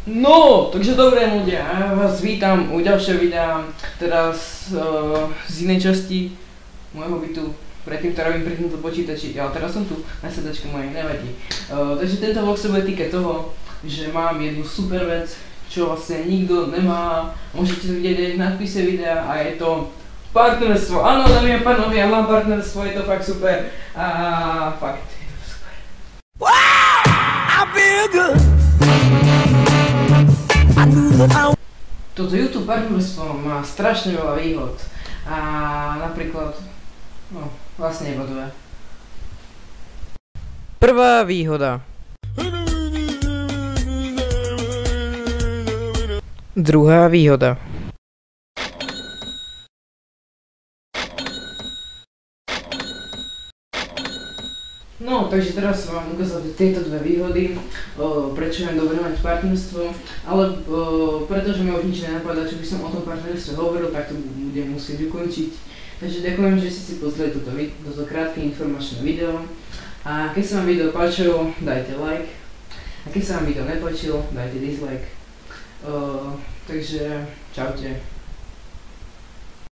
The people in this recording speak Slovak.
No, takže dobré ľudia, ja vás vítam u ďalšieho videa, teraz z inej časti môjho bytu, predtým to robím pri tomto počítači, ale teraz som tu na sedačke mojej, nevadí. Takže tento vlog sa bude týkať toho, že mám jednu super vec, čo vlastne nikto nemá, môžete to vidieť v nadpise videa a je to partnerstvo. Áno, dámy a pánovi, ja mám partnerstvo, je to fakt super a fakt, je to super. Wow, I feel good. Toto YouTube partnerstvo má strašne veľa výhod a napríklad, no vlastne iba dve. Prvá výhoda. Druhá výhoda. No, takže teraz som vám ukázal tieto dve výhody, prečo je dobré mať partnerstvo, ale pretože mi už nič nenapadá, čo by som o tom partnerstve hovoril, tak to budem musieť ukončiť. Takže ďakujem, že ste si pozreli toto krátke informačné video a keď sa vám video páčilo, dajte like a keď sa vám video nepáčilo, dajte dislike. Takže čaute.